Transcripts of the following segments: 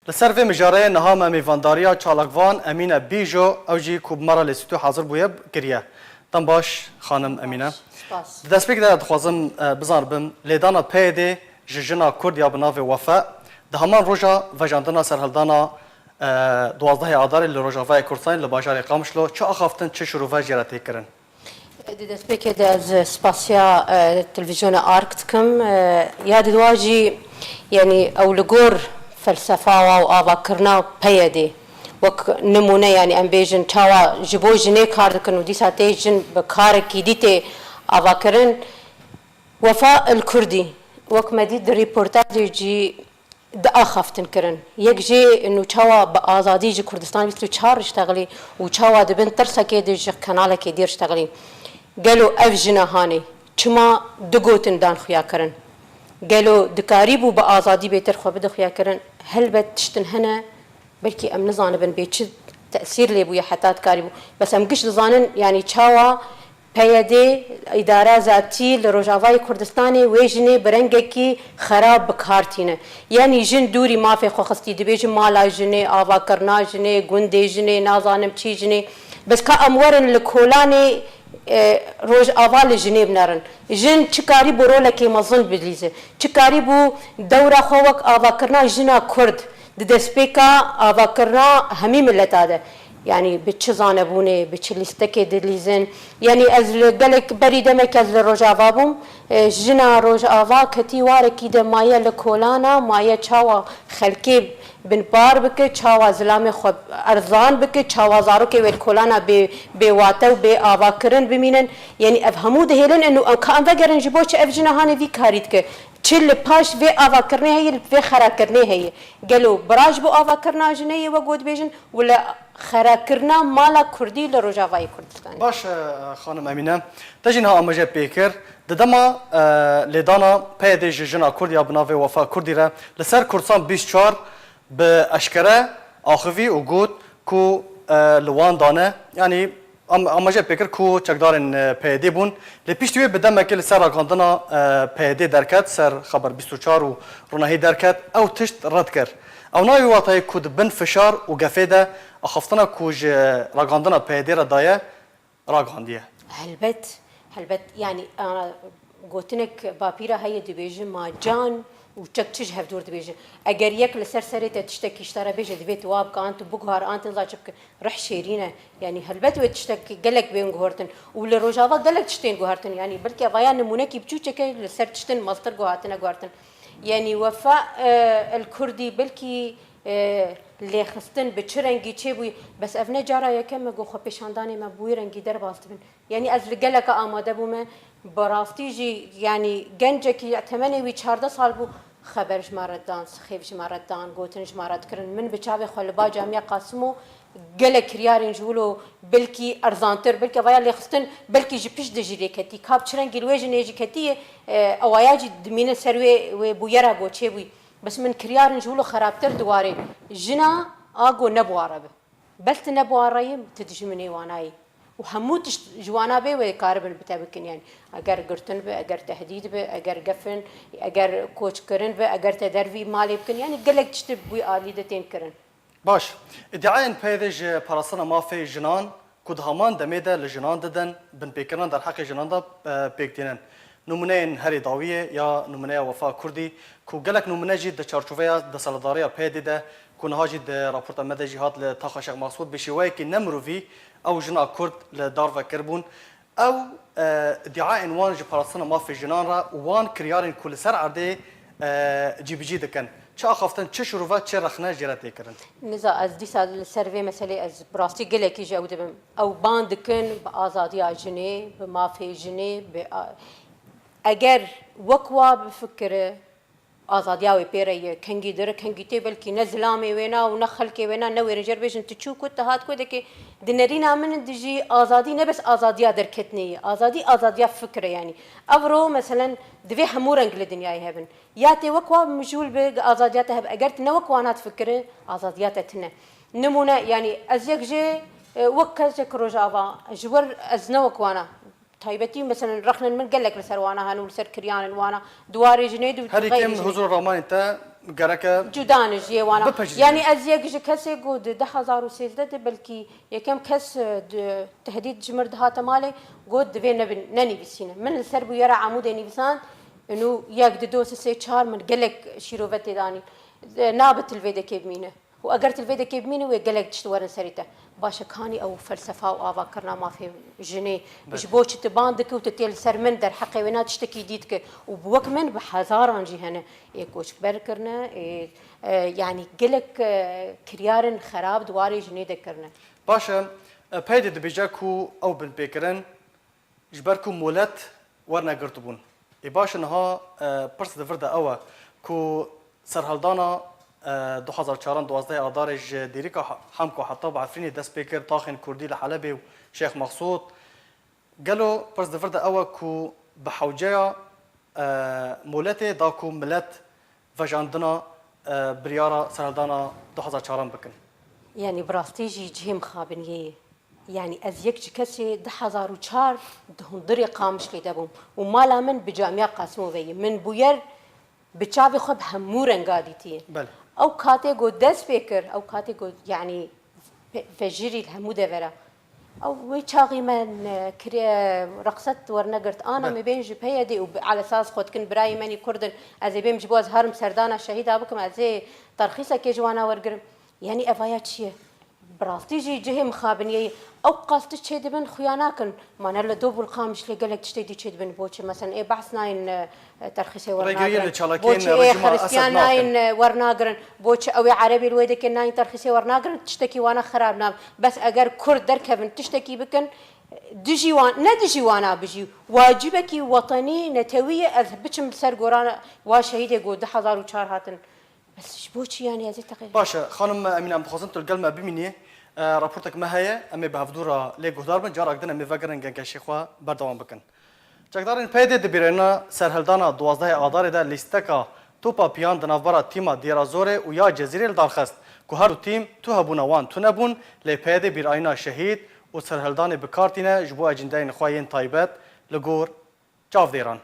لسر في مجاري نهام میوانداریا چالکوان امینه بیجو او جی کوبمارا لستو حاضر بویه گریه دم باش خانم امینه دست بگه در خوازم بزار بم لیدانا پیده ججنا کرد یا بناو وفا ده همان روژا وجاندنا سرهلدانا 12 آذار لروجاوای کردستان لباجار قامشلو چه آخافتن چه شروع جراتی کردن دست بگه در سپاسیا تلویزیون آرکتکم یاد دواجی یعنی اولگور فلسفه و آواکرنا پیاده وک نمونه یعنی امبیجن تاوا جبو جنه کار دکن و دیسا تیجن بکار کی دیت آواکرن وفاء الكردي وك مديد ريبورتاج جي دا خافتن كرن يك جي انه تشاوا بازادي جي كردستان بيستو تشار اشتغلي وتشاوا دبن ترسا كي دي كانالا كي دير اشتغلي قالوا افجنا هاني چما دغوتن دان خيا كرن قالوا دكاريبو بازادي بيتر خو بده خيا كرن هل بتشتن هنا بلكي ام نزان بن بيتش تاثير لي بو حتى كاريبو بس ام قش زانن يعني تشاوا پیاده اداره ذاتی لروجاوای کردستانی ویژنی برنگکی خراب بکارتینه یعنی جن دوری مافی خوخستی دبیج مالا جنه آوا کرنا جنه گنده جنه نازانم چی جنه بس که امورن لکولانی روج آوال جنه بنارن جن چکاری برو لکی مزن بدلیزه چکاری بو دورا خوک آوا کرنا جنا کرد دسپیکا آوا کرنا همی ملتا ده يعني بتشزانه بونه بتشلستكي دليزن يعني از قالك بريده مكز لروجافابم جنا روجافا كتي واركي ده مايا لكولانا مايا تشاوا خلكي بن بار بك تشاوا زلامي خو ارزان بك تشاوا زارو كي والكولانا بواتو بافاكرن بمينن يعني افهمو دهلن انه كان فقرن جبوش افجنا هاني في كاريتك چل پاش و آوا کرنه هی و خرا کرنه هی گلو براج بو آوا کرنا جنه و گود بیجن ولا خرا کرنا مالا کردی لروجاوای کردستان باش خانم امینه تجینها امجه پیکر ددما لیدانا پیده جنا کرد یا بناو وفا کردی را لسر کردستان 24 به اشکره آخوی و گود کو لوان دانه یعنی امجه پیکر کو چکدارن پیده بون لپیشتوی بدم که لسر راگاندنا پیده درکت سر خبر 24 و روناهی درکت او تشت رد کرد او ناوی واتای کود بن فشار و گفیده اخفتنا کوج راگاندنا پیده را دایه راگاندیه هلبت يعني انا قلت لك بابيرا هي دبيجن مع جان وتشكتش هفدور دبيجن اگر يك لسرسري تشتكي اشترى بيجي دبيت واب كانت بوغار انت زاچك رح شيرينه يعني هلبت وتشتكي قالك بين غورتن ولا روجافا قالك تشتين غورتن يعني بلكي فيا نمونه كي بچوچك لسر تشتن ماستر غواتنا غورتن يعني وفاء الكردي بلكي لی خستن به چه رنگی چه بوی بس افنه جارا یکم مگو خو پیشاندانی ما بوی رنگی در باست بن یعنی از لگلک آماده بوم براستی جی یعنی گنج کی ثمانیه و 14 سال بو خبرش مردان خیبش مردان گوتنش مرد کرن من بچاوی خلبا جامعه قاسمو گلک ریارین جولو بلکی ارزانتر بلکی ویا لی خستن بلکی جی پیش دجری کتی کاب چرنگی لویج نیجی کتی اوایا جی دمینه سروی و بویرا گو چه بوی بس من كريار نجولو خرابتر دواري جنا اقو نبواره بس نبواره تدجمني واناي وهموت جوانا بي وكاربن بتابكن يعني اگر قرتن به اگر تهديد به اگر قفن اگر كوچ كرن به اگر تدربي مالي بكن يعني قلك تشتب بي آليدتين كرن باش ادعاء پیدج پراسنا مافي جنان كود همان دميده لجنان ددن بن بيكران در حق جنان دا بيكتينن نمونه هری داویه یا نمونه وفا کردی کو گلک نمونه جی د چارچوبه د سالداریا پیدا ده کو نه جی د راپورت مده جهات ل تاخشق مقصود بشوی کی نمروی او جنا کرد ل دار و کربون او ادعاء عنوان جی پراسنا ما فی جنان را وان کریارن کل سر عرده جی بجی دکن چه اخافتن چه شروع چه رخنه جرات کردن نزا از دی سال سروی مسئله از براستی گلکی جو دبم او باند کن با آزادی اجنه به مافی جنه به اگر وکوا بفکر آزادیاوی پیره کنگی در کنگی تی بلکی نزلامی وینا و نخل کی وینا نوی رجر بیشن تچو کو تهات کو دکی دنرین امن دیجی آزادی نه بس آزادیا در کتنی آزادیا فکر یعنی اورو مثلا دوی همورنگ لدنیای هبن یا تی وکوا مجول به آزادیات هب اگر نوکوانات فکر آزادیات تنه نمونه یعنی از یک جه وکز کروجاوا جور از نوکوانا تایبەتی مثلا ڕخنن من گەلێک لەسەر وانە هەن و لەسەر کریانن وانە دووارێ ژنێ هەریکەم حضور ڕۆمانی تا گرکه جودانش وانا بپجرین. يعني از یک کسی گود 2013 بلکی یکم کس تهدید جمرد هات ماله گود دوی ننویسینه من سر بو یرا عمود نویسان انه یک دو سه چهار من قلق شیروت دانی نابت الفيدا كيبمينه واقرت الفيدا كيبمينه وقلق تشتورن سريته باشا كاني او فلسفه وابا كرنا ما في جني ايش بوش تباندك وتتيل سر من در حقيقة تشتكي ديتك وبوك من بحذاران جي هنا يكوش بركرنا يعني قلق كريارن خراب دواري جني ذكرنا باشه پیدا دبیجا کو او بن پیکرن جبرکو مولت ورنا گرتبون ای باشه نها پرس دفرده اوه کو سرهلدانا 2004 12 آذارج دیریکا حمکو حتی بعفرینی دست پیکر تاخن کردی لحلبی و شیخ مقصود قالوا پرس دفرده اوه کو بحوجه مولت داکو ملت وجاندنا بريارة سرهلدانا 2004 بكن يعني براستيجي جهم خابنيه يعني از یک کسی 2004 دهندری قامش لیدبم و مالا من بجامعه قاسمو وی من بویر بچاوی خب همورن قادیتی بله او کاته گو دست فکر او کاته گو يعني فجری الهموده ورا او وی چاقی من کری رقصت ورنگرت آنا مبین جبهه دی و على اساس خود کن برای منی کردن از بیم جبو از هرم سردانا شهید ابکم از ترخیصه که جوانا ورگرم يعني افايا تشيه براستيجي جهه مخابنيه او قاست تشي دبن خياناكن ما نلا دوب القامش اللي قالك تشتي دي تشي دبن بوتش مثلا اي بحث ناين ترخيصي ورناغرن بوتش اي خريستيان ناين ورناغرن بوتش او عربي الويدك ناين ترخيصي ورناغرن تشتكي وانا خراب نام بس اگر كرد دركبن تشتكي بكن دجي وان ندجي وانا بجي واجبك وطني نتويه اذهبتش سر قرانا وشهيد يقول 2004 هاتن بس بوچی يعني هذه تقريبا باشه خانم امینه بخواستم تو الكلمه ببینی راپورتك ما هي اما بهفدورا لي گهدار بن جار اقدنا می وگرن گنگ شيخوا بردوام بكن جگدارن پیدا دبیرنا سرهلدانا 12 آذار ده لیستکا توپا پیان دنافبرا تیما دیرازوره و یا جزیره دارخست که هر تیم تو هبونا وان تو نبون لی پیدا بیر آینا شهید و سرهلدان بکارتینه جبو اجندین خواهین تایبت لگور جاو دیران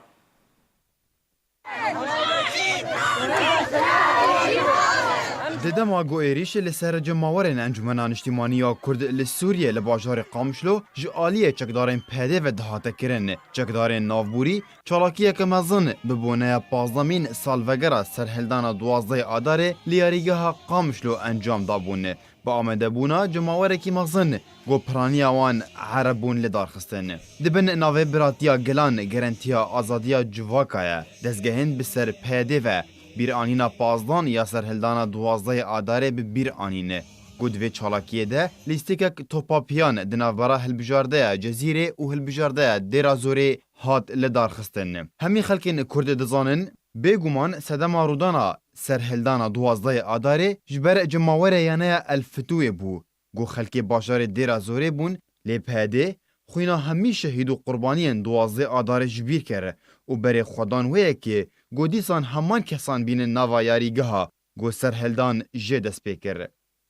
ددما گوئریش لسر جماورن انجمنان اجتماعی کرد لسوریه لباجار قامشلو جالیه چکدارن پیده و دهاته کرن چکدارن نافبوری چالاکیه که مزن ببونه 15 سال وگره سرهلدان 12 آداره لیاریگه قامشلو انجام دابونه با آمده بونا جماوره کی مزن گو پرانی آوان عربون لدار خستن دبن ناوه براتیا گلان گرانتیا آزادیا جواکایه دزگهند بسر پیده و بیر آنینا پازدان یا سرهلدانا 12 آداره به بیر آنینه گودوی چالاکیه ده لیستیکک توپاپیان دنافبارا هلبجارده جزیره و هلبجارده دیرازوری هات لدار خستن همی خلکین کرد دزانن بگومان سدما رودانا سرهلدانا 12 آداره جبر جماوره یانه الفتوه بو گو خلکی باشار دیرازوری بون لیپهده خوینا همی شهید و قربانیان 12 آداره جبیر کره و بر خودان ویه که گودیسان همان کسان بین نوا یاریگه ها گو سرهلدان جه دست پیکر.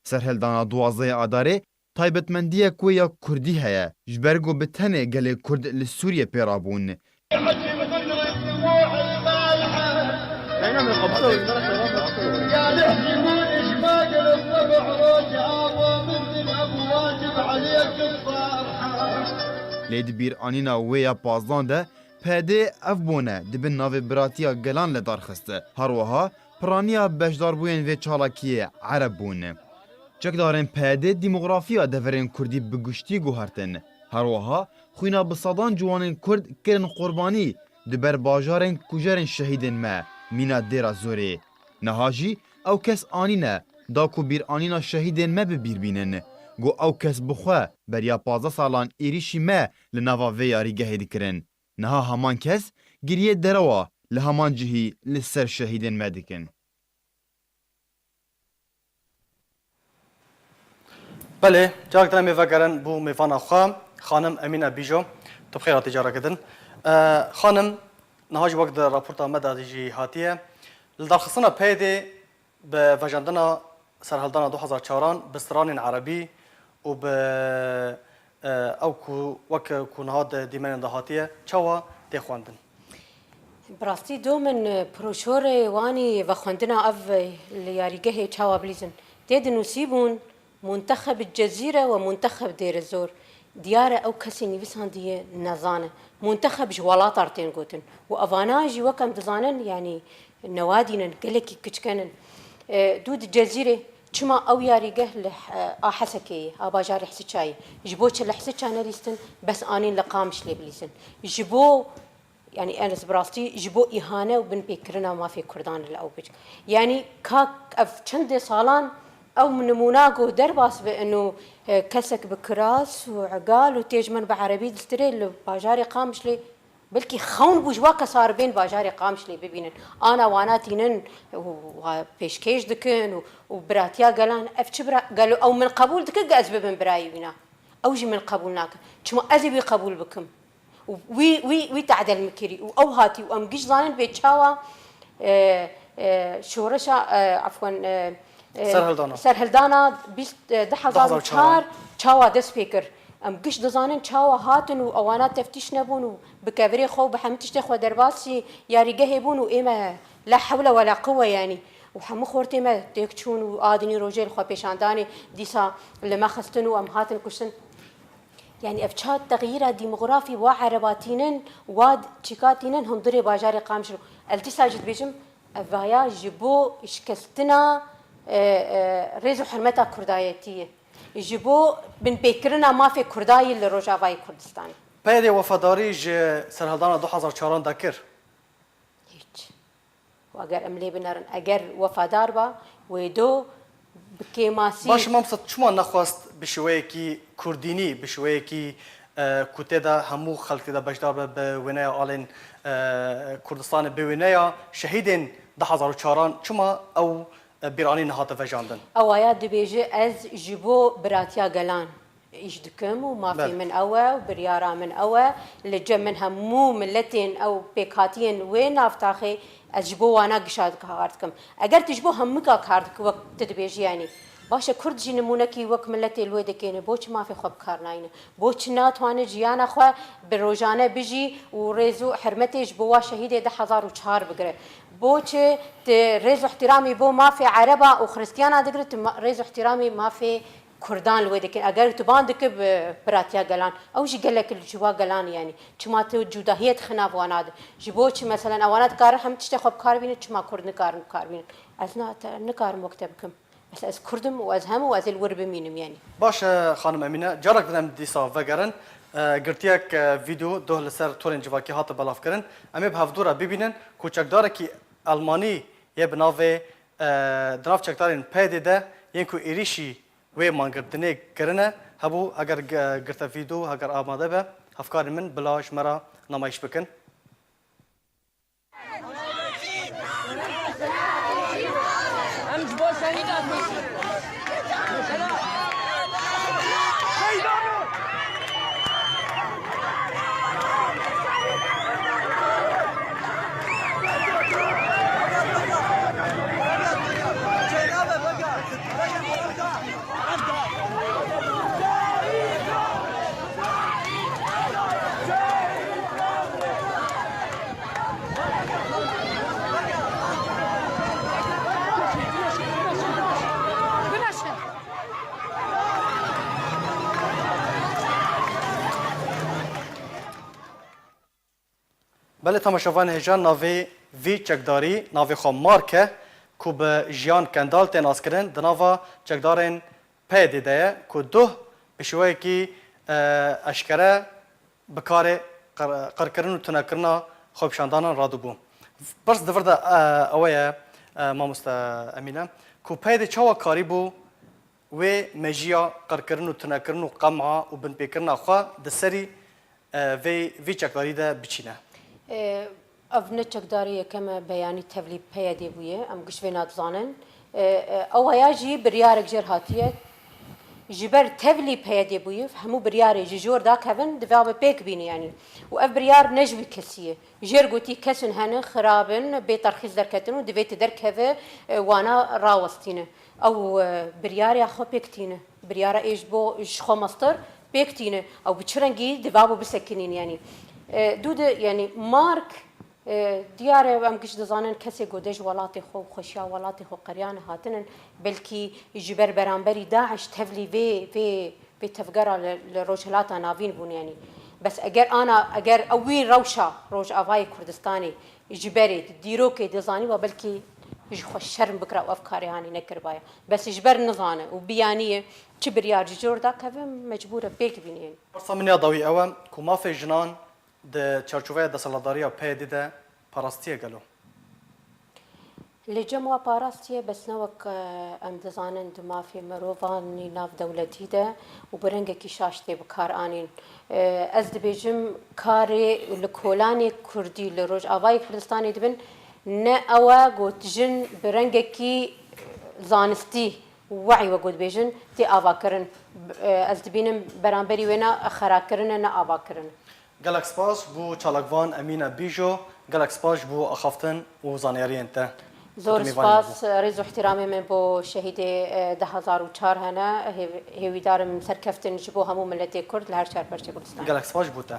سرهلدان 12 آداره تایبتمندیه کوی یا کردی هیا جبرگو به تنه گل کرد لسوریه پیرابون. لید بیر آنینا ویا پازدان ده پیده اف بونه دبن ناو براتیا گلان لدار خسته هروها پرانیا بشدار بوین و چالاکیه عرب بونه چکدارن پیده دیموغرافیا دورین کردی بگشتی گوهرتن هروها خوینا بصدان جوانین کرد کرن قربانی دبر باجارن کجرن شهیدن ما مینا دیرا زوری نهاجی او کس آنینه داکو بیر آنینا شهیدن ما ببیر بینن گو او کس بخوا بریا 15 سالان ایریشی ما لنوا ویاری گهید کرن نها همان کس گریه دروا لهمان جهی لسر شهیدن مدکن. بله جاک دنمی وگرن بو میوان خام خانم امینه بیجو تو بخیر تجاره کردن خانم نهاج وقت راپورت آمده دیجی هاتیه لدرخصنا پیده به وجندنا سرهلدان 2004 بستران عربی و به او کو وک کو نهاد دیمن دهاتیه چوا دی خواندن براستي دو من بروشوري واني وخندنا اف لياريجه تشاوا بليزن تيد نسيبون منتخب الجزيرة ومنتخب دير الزور ديارة أو كسي نيفسان دي نزانة منتخب جوالات ارتين قوتن وأفاناجي وكم دزانن يعني نوادينا قلكي كتكنن دود الجزيرة چما او ياريجه حسكي اباجار حسچاي جبوش لحسچانه ليستن بس انين لقامش لي بليسن جبو يعني انا براستي جبو اهانه وبن بكرنا ما في كردان الاوبج يعني كاك اف چند سالان او من مناقو درباس بانه كسك بكراس وعقال وتيجمن بعربي دستري باجاري قامش لي بلكي خون بوجواكا صار بين باجاري قامش لي ببينن انا واناتينن وبيشكيش دكن وبراتيا قالان افتشبرا قالوا او من قبول دك اسباب من براي بينا اوجي من قبولناك شما ازبي قبول بكم وي تعدل مكري او هاتي وام قش ظانن بيتشاوا شورشا عفوا سرهلدانا بيش دحزار شهر تشاوا دسبيكر ام قش دزانن تشاوا هاتن واوانات تفتيش نبون وبكافري خو بحمتش تخو درباسي ياريجه يبون واما لا حول ولا قوه يعني وحمو خورتي ما تكشون وادني روجيل خو بيشانداني ديسا لما خستنو ام هاتن كشن يعني افشات تغيير ديموغرافي وعرباتينن واد تشيكاتينن هندري باجاري قامشلو التساجد بيجم افايا جبو اشكستنا ريزو حرمتا كردايتيه جبو بن بكرنا ما في كرداي لروجافاي كردستان پیدا وفاداری ج سرهلدانا 2004 دکر هیچ و اگر املی بنارن اگر وفادار با ویدو بکیماسی باش مامست شما نخواست بشوی کی کردینی بشوی کی کوته دا همو خلق دا بجدار به ونیا آلین کردستان به ونیا شهیدین 2004 شما او بیرانی نهات وجاندن اوایا دبیجه از جبو براتیا گلان ايش دكم وما في من أوا وبريارة من أوا اللي جا منها مو ملتين أو بيكاتين وين أفتاخي أجبو وانا قشاد كهارتكم أجر تجبو همك كهارتك وقت تدبيج يعني باشا كرد جي نمونكي وقت ملتي الويدة كينه بوش ما في خب كارناينه بوش ناتواني جيانا خوا بروجانه بيجي وريزو حرمتي جبوا شهيدة 1004 بقرة بوش ريزو احترامي بو ما في عربة وخريستيانا دقرت ريزو احترامي ما في كردان الويدة كين أجر تبان دك براتيا قلان أو جي قالك الجوا قلان يعني شما توجوده هي تخناف واناد جبوش مثلا أوانات كار هم تشتخب كاربين شما كرد نكار كاربين أزنا نكار مكتبكم بس از كردم و از هم و از الورب مينم يعني باش خانم امينه جارك بدم ديسا وگرن گرتيك فيديو دوه لسر تورن جواكي هات بلاف کرن امي بهفدورا ببینن کوچکدار کی الماني يه بناوه دراف چکدارن پیدا ده ينكو ایریشی و مانگردنه کرنه هبو اگر گرتا فيديو اگر آماده به افکار من بلاش مرا نمایش بکن بله تماشاوان هجان ناوی وی چکداری ناوی خو مارکه کو به جیان کندال تناس کرن دناوا چکدارن پیدا ده کو دو بشوی کی اشکره بکار قرکرن و تنکرنا خوب شاندانان رادو بوم برس دفر ده اوه ماموستا امینه کو پیدا چاوا کاری بو و مجیا قرکرن و تنکرن و قمعه و بن پیکرنا خوا دسری وی چکداری ده بچینه أفنى تقدري كما بياني تفلي بيدي بويه أم قش فينات زانن أو هياجي بريارك جرهاتية جبر تفلي بيدي بويه همو برياري جور ذاك هفن دفاع بيك بيني يعني وأف بريار نجوي كسية جرقتي كسن هنا خرابن بيترخيص دركتن ودفيت دركه وانا راوستينه أو برياري أخو بيكتينه بريارة إيش بو إيش خو مستر بيكتينه أو بتشرنجي دفاع بسكنين يعني دود يعني مارك دیاره ام گشت دزانن کسی گودش ولاتی خو خوشیا ولاتی خو قریان هاتنن بلکی جبر برانبری داعش تفلی في تفجر لروجلات نافين بنياني بس اگر اوي روشا روج افاي كردستاني اجباري ديروكي دزاني وبلكي يج خوش شرم بكره وافكاري هاني نكر بايا بس اجبر نظانه وبيانيه كبريار جور دا كف مجبوره بيك بينين برسامنيا ضوي اوام كوما في جنان د چارچوبه د سالداریا پدی ده پاراستیه گلو لجمع باراستيه بس نوك ام دزانن دما في مروفان ناف دولتي ده وبرنگه كي شاشتي بكار انين از دبيجم كاري لكولاني كردي لروج اواي كردستاني دبن نا اوا گوتجن برنگه كي زانستي وعي وقود بيجن تي افاكرن از دبينم برانبري وينا خراكرن نا افاكرن گلک سپاس بو چالاکوان امینه بیجو گلک سپاس بو اخافتن و زانیارین ته زور سپاس ريز احترامي من بو شهيد 2004 هنا هيوي دارم سركفتن جبو همو ملتي كرد لهر شهر برشا كردستان گلک سپاس بوته